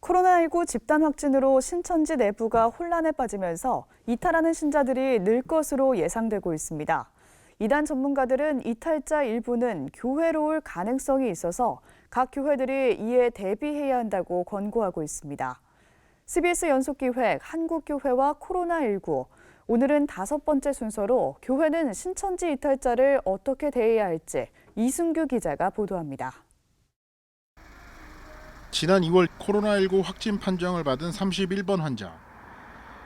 코로나19 집단 확진으로 신천지 내부가 혼란에 빠지면서 이탈하는 신자들이 늘 것으로 예상되고 있습니다. 이단 전문가들은 이탈자 일부는 교회로 올 가능성이 있어서 각 교회들이 이에 대비해야 한다고 권고하고 있습니다. CBS 연속기획 한국교회와 코로나19. 오늘은 5번째 순서로 교회는 신천지 이탈자를 어떻게 대해야 할지 이승규 기자가 보도합니다. 지난 2월 코로나19 확진 판정을 받은 31번 환자.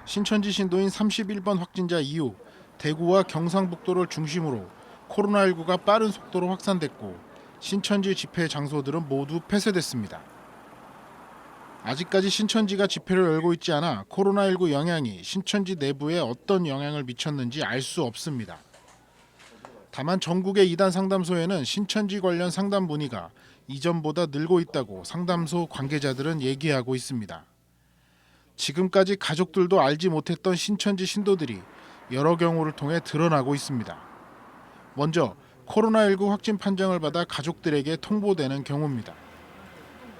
신천지 신도인 31번 확진자 이후 대구와 경상북도를 중심으로 코로나19가 빠른 속도로 확산됐고 신천지 집회 장소들은 모두 폐쇄됐습니다. 아직까지 신천지가 집회를 열고 있지 않아 코로나19 영향이 신천지 내부에 어떤 영향을 미쳤는지 알 수 없습니다. 다만 전국의 이단 상담소에는 신천지 관련 상담 문의가 이전보다 늘고 있다고 상담소 관계자들은 얘기하고 있습니다. 지금까지 가족들도 알지 못했던 신천지 신도들이 여러 경우를 통해 드러나고 있습니다. 먼저 코로나19 확진 판정을 받아 가족들에게 통보되는 경우입니다.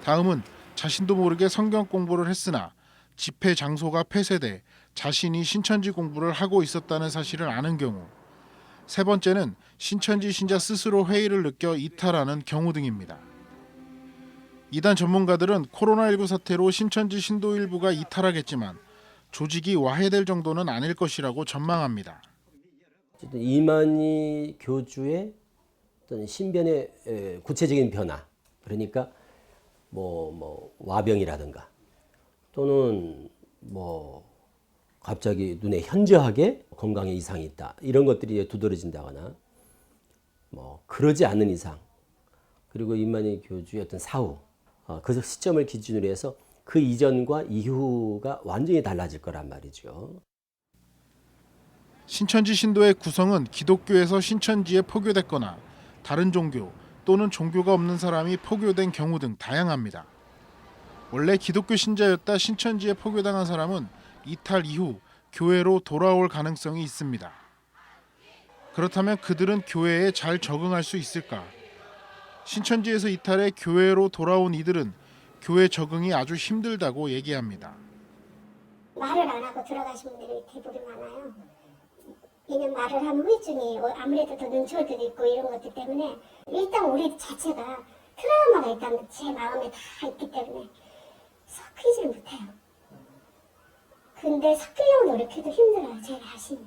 다음은 자신도 모르게 성경 공부를 했으나 집회 장소가 폐쇄돼 자신이 신천지 공부를 하고 있었다는 사실을 아는 경우. 세 번째는 신천지 신자 스스로 회의를 느껴 이탈하는 경우 등입니다. 이단 전문가들은 코로나19 사태로 신천지 신도 일부가 이탈하겠지만 조직이 와해될 정도는 아닐 것이라고 전망합니다. 이만희 교주의 어떤 신변의 구체적인 변화, 그러니까 와병이라든가 또는 갑자기 눈에 현저하게 건강에 이상이 있다, 이런 것들이 두드러진다거나 그러지 않는 이상, 그리고 이만희 교주의 어떤 사후, 그 시점을 기준으로 해서 그 이전과 이후가 완전히 달라질 거란 말이죠. 신천지 신도의 구성은 기독교에서 신천지에 포교됐거나 다른 종교 또는 종교가 없는 사람이 포교된 경우 등 다양합니다. 원래 기독교 신자였다 신천지에 포교당한 사람은 이탈 이후 교회로 돌아올 가능성이 있습니다. 그렇다면 그들은 교회에 잘 적응할 수 있을까? 신천지에서 이탈해 교회로 돌아온 이들은 교회 적응이 아주 힘들다고 얘기합니다. 말을 안 하고 들어가신 분들이 대부분 많아요. 왜냐면 말을 하면 후유증이 아무래도 더 눈치올 때도 있고 이런 것들 때문에 일단 우리 자체가 트라우마가 일단 제 마음에 다 있기 때문에 섞이질 못해요. 근데 섞이려고 노력해도 힘들어요, 제 자신이.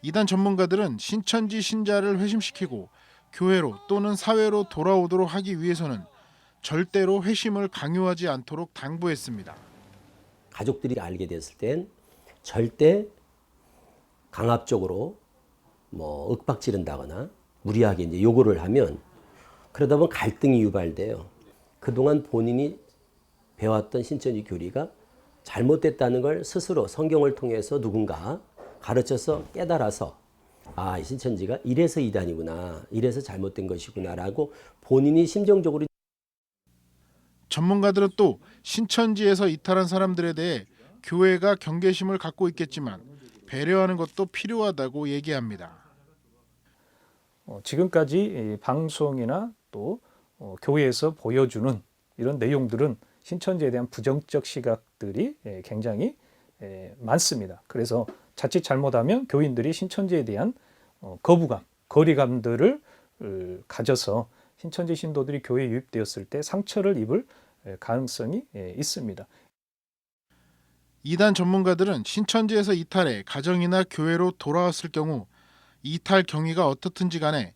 이단 전문가들은 신천지 신자를 회심시키고 교회로 또는 사회로 돌아오도록 하기 위해서는 절대로 회심을 강요하지 않도록 당부했습니다. 가족들이 알게 됐을 땐 절대 강압적으로 윽박 지른다거나 무리하게 이제 요구를 하면 그러다 보면 갈등이 유발돼요. 그동안 본인이 배웠던 신천지 교리가 잘못됐다는 걸 스스로 성경을 통해서 누군가 가르쳐서 깨달아서 이 신천지가 이래서 이단이구나, 이래서 잘못된 것이구나라고 본인이 심정적으로. 전문가들은 또 신천지에서 이탈한 사람들에 대해 교회가 경계심을 갖고 있겠지만 배려하는 것도 필요하다고 얘기합니다. 지금까지 방송이나 또 교회에서 보여주는 이런 내용들은 신천지에 대한 부정적 시각들이 굉장히 많습니다. 그래서 자칫 잘못하면 교인들이 신천지에 대한 거부감, 거리감들을 가져서 신천지 신도들이 교회에 유입되었을 때 상처를 입을 가능성이 있습니다. 이단 전문가들은 신천지에서 이탈해 가정이나 교회로 돌아왔을 경우 이탈 경위가 어떻든지 간에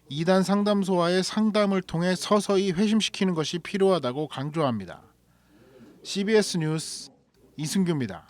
이단 상담소와의 상담을 통해 서서히 회심시키는 것이 필요하다고 강조합니다. CBS 뉴스 이승규입니다.